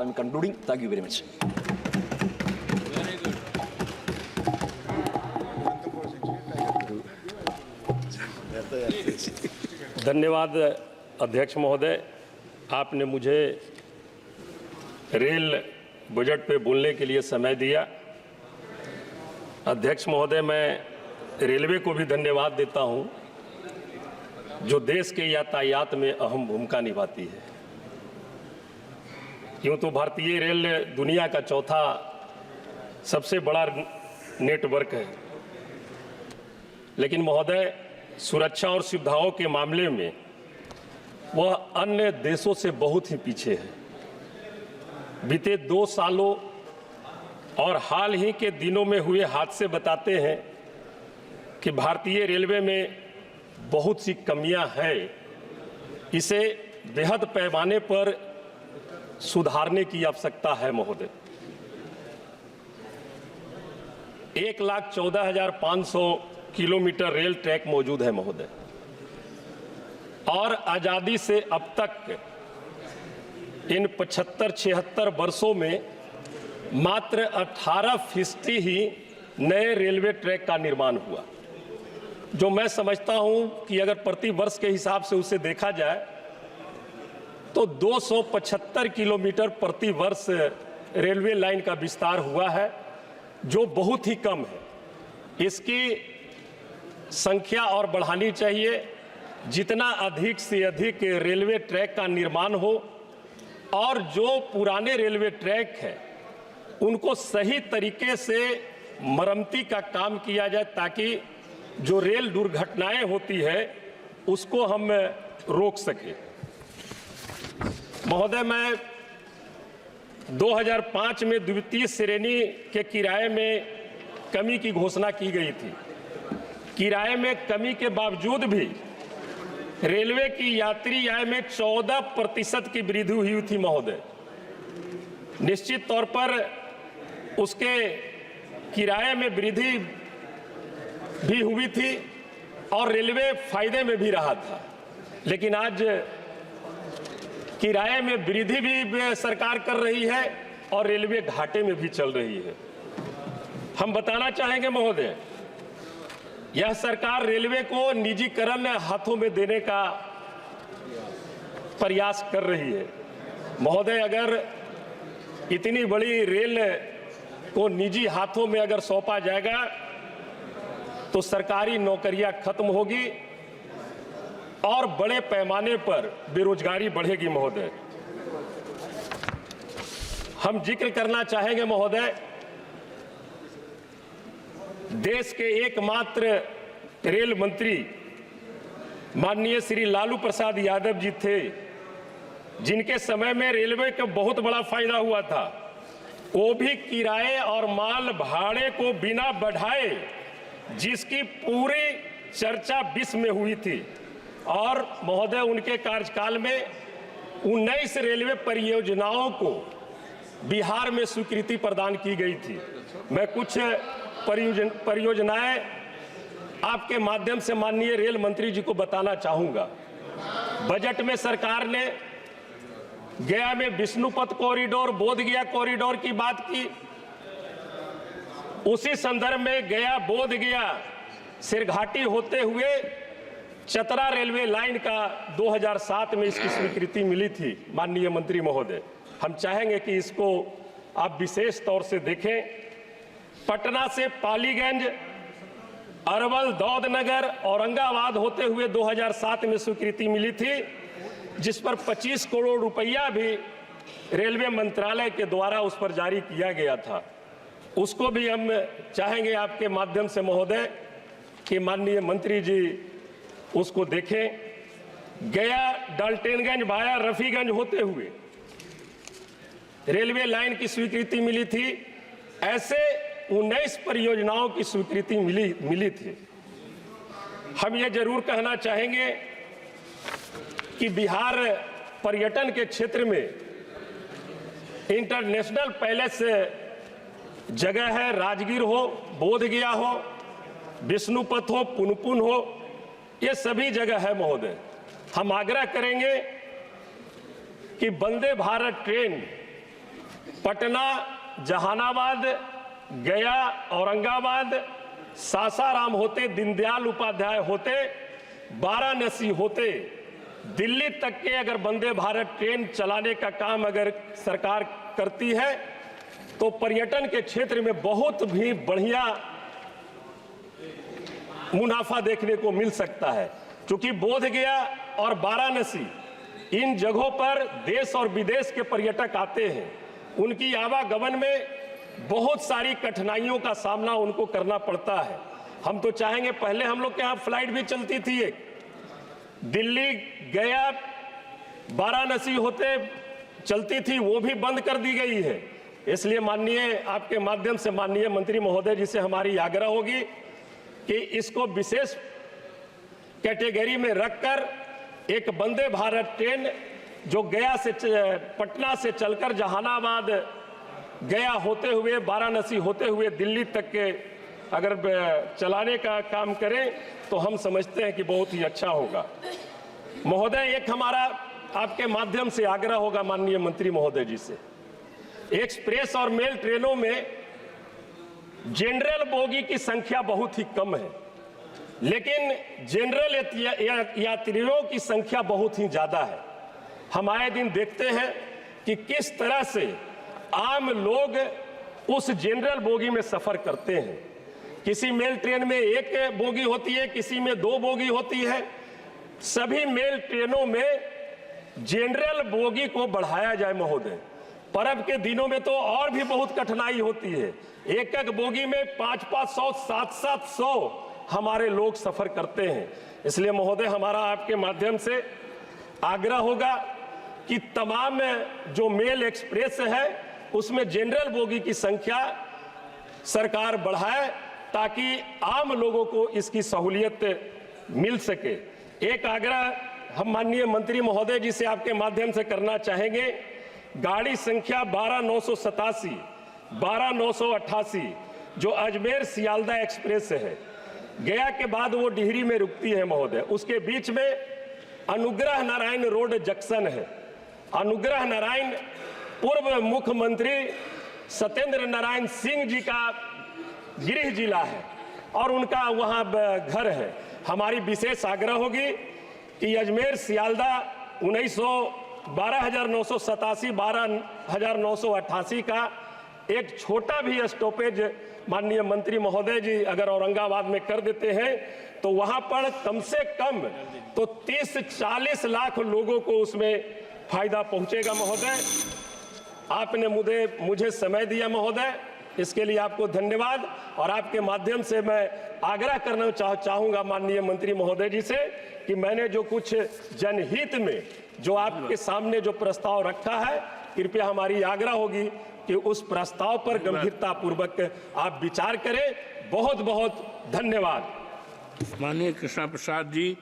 I'm concluding. Thank you very much. धन्यवाद अध्यक्ष महोदय, आपने मुझे रेल बजट पे बोलने के लिए समय दिया। अध्यक्ष महोदय, मैं रेलवे को भी धन्यवाद देता हूं, जो देश के यातायात में अहम भूमिका निभाती है। यूँ तो भारतीय रेल दुनिया का चौथा सबसे बड़ा नेटवर्क है, लेकिन महोदय सुरक्षा और सुविधाओं के मामले में वह अन्य देशों से बहुत ही पीछे है। बीते 2 सालों और हाल ही के दिनों में हुए हादसे बताते हैं कि भारतीय रेलवे में बहुत सी कमियां हैं। इसे बेहद पैमाने पर सुधारने की आवश्यकता है महोदय। 1,14,500 किलोमीटर रेल ट्रैक मौजूद है महोदय, और आज़ादी से अब तक इन 75-76 वर्षों में मात्र 18% ही नए रेलवे ट्रैक का निर्माण हुआ, जो मैं समझता हूं कि अगर प्रति वर्ष के हिसाब से उसे देखा जाए तो 275 किलोमीटर प्रति वर्ष रेलवे लाइन का विस्तार हुआ है, जो बहुत ही कम है। इसकी संख्या और बढ़ानी चाहिए। जितना अधिक से अधिक रेलवे ट्रैक का निर्माण हो और जो पुराने रेलवे ट्रैक है उनको सही तरीके से मरम्मती का काम किया जाए, ताकि जो रेल दुर्घटनाएं होती है उसको हम रोक सकें। महोदय, मैं 2005 में द्वितीय श्रेणी के किराए में कमी की घोषणा की गई थी। किराए में कमी के बावजूद भी रेलवे की यात्री आय में 14% की वृद्धि हुई थी महोदय। निश्चित तौर पर उसके किराए में वृद्धि भी हुई थी और रेलवे फायदे में भी रहा था, लेकिन आज किराए में वृद्धि भी सरकार कर रही है और रेलवे घाटे में भी चल रही है। हम बताना चाहेंगे महोदय, यह सरकार रेलवे को निजीकरण हाथों में देने का प्रयास कर रही है। महोदय, अगर इतनी बड़ी रेल को निजी हाथों में अगर सौंपा जाएगा तो सरकारी नौकरियां खत्म होगी और बड़े पैमाने पर बेरोजगारी बढ़ेगी महोदय। हम जिक्र करना चाहेंगे महोदय, देश के एकमात्र रेल मंत्री माननीय श्री लालू प्रसाद यादव जी थे, जिनके समय में रेलवे का बहुत बड़ा फायदा हुआ था। वो भी किराए और माल भाड़े को बिना बढ़ाए, जिसकी पूरी चर्चा विश्व में हुई थी, और महोदय उनके कार्यकाल में 19 रेलवे परियोजनाओं को बिहार में स्वीकृति प्रदान की गई थी। मैं कुछ परियोजनाएं आपके माध्यम से माननीय रेल मंत्री जी को बताना चाहूंगा। बजट में सरकार ने गया में विष्णुपथ कॉरिडोर, बोधगया कॉरिडोर की बात की। उसी संदर्भ में गया बोधगया सिरघाटी होते हुए चतरा रेलवे लाइन का 2007 में इसकी स्वीकृति मिली थी माननीय मंत्री महोदय। हम चाहेंगे कि इसको आप विशेष तौर से देखें। पटना से पालीगंज, अरवल, दौदनगर, औरंगाबाद होते हुए 2007 में स्वीकृति मिली थी, जिस पर 25 करोड़ रुपया भी रेलवे मंत्रालय के द्वारा उस पर जारी किया गया था। उसको भी हम चाहेंगे आपके माध्यम से महोदय कि माननीय मंत्री जी उसको देखें। गया डाल्टनगंज वाया रफीगंज होते हुए रेलवे लाइन की स्वीकृति मिली थी। ऐसे 19 परियोजनाओं की स्वीकृति मिली थी। हम ये जरूर कहना चाहेंगे कि बिहार पर्यटन के क्षेत्र में इंटरनेशनल पैलेस जगह है। राजगीर हो, बोधगया हो, विष्णुपथ हो, पुनपुन हो, ये सभी जगह है महोदय। हम आग्रह करेंगे कि वंदे भारत ट्रेन पटना, जहानाबाद, गया, औरंगाबाद, सासाराम होते, दीनदयाल उपाध्याय होते, वाराणसी होते, दिल्ली तक के अगर वंदे भारत ट्रेन चलाने का काम अगर सरकार करती है तो पर्यटन के क्षेत्र में बहुत भी बढ़िया मुनाफा देखने को मिल सकता है। क्योंकि बोधगया और वाराणसी इन जगहों पर देश और विदेश के पर्यटक आते हैं, उनकी आवागमन में बहुत सारी कठिनाइयों का सामना उनको करना पड़ता है। हम तो चाहेंगे, पहले हम लोग के यहाँ फ्लाइट भी चलती थी, एक दिल्ली गया वाराणसी होते चलती थी, वो भी बंद कर दी गई है। इसलिए माननीय, आपके माध्यम से माननीय मंत्री महोदय जी से हमारी आग्रह होगी कि इसको विशेष कैटेगरी में रखकर एक वंदे भारत ट्रेन जो गया से, पटना से चलकर जहानाबाद, गया होते हुए, वाराणसी होते हुए दिल्ली तक के अगर चलाने का काम करें तो हम समझते हैं कि बहुत ही अच्छा होगा। महोदय, एक हमारा आपके माध्यम से आग्रह होगा माननीय मंत्री महोदय जी से, एक्सप्रेस और मेल ट्रेनों में जनरल बोगी की संख्या बहुत ही कम है, लेकिन जनरल यात्रियों की संख्या बहुत ही ज्यादा है। हम आए दिन देखते हैं कि किस तरह से आम लोग उस जनरल बोगी में सफर करते हैं। किसी मेल ट्रेन में एक बोगी होती है, किसी में 2 बोगी होती है। सभी मेल ट्रेनों में जनरल बोगी को बढ़ाया जाए महोदय। पर्व के दिनों में तो और भी बहुत कठिनाई होती है, एक एक बोगी में 500-500, 700 हमारे लोग सफर करते हैं। इसलिए महोदय, हमारा आपके माध्यम से आग्रह होगा कि तमाम जो मेल एक्सप्रेस है उसमें जनरल बोगी की संख्या सरकार बढ़ाए ताकि आम लोगों को इसकी सहूलियत मिल सके। एक आग्रह हम माननीय मंत्री महोदय जी से आपके माध्यम से करना चाहेंगे, गाड़ी संख्या 12987, 12988 जो अजमेर सियालदा एक्सप्रेस है, गया के बाद वो डिहरी में रुकती है महोदय, उसके बीच में अनुग्रह नारायण रोड जंक्शन है। अनुग्रह नारायण पूर्व मुख्यमंत्री सत्येंद्र नारायण सिंह जी का गृह जिला है और उनका वहां घर है। हमारी विशेष आग्रह होगी कि अजमेर सियालदा 12987, 12988 का एक छोटा भी स्टॉपेज माननीय मंत्री महोदय जी अगर औरंगाबाद में कर देते हैं तो वहां पर कम से कम तो 30-40 लाख लोगों को उसमें फायदा पहुंचेगा। महोदय, आपने मुझे समय दिया महोदय, इसके लिए आपको धन्यवाद। और आपके माध्यम से मैं आग्रह करना चाहूंगा माननीय मंत्री महोदय जी से कि मैंने जो कुछ जनहित में जो आपके सामने जो प्रस्ताव रखा है, कृपया हमारी आग्रह होगी कि उस प्रस्ताव पर गंभीरता पूर्वक आप विचार करें। बहुत बहुत धन्यवाद। माननीय कृष्णा प्रसाद जी।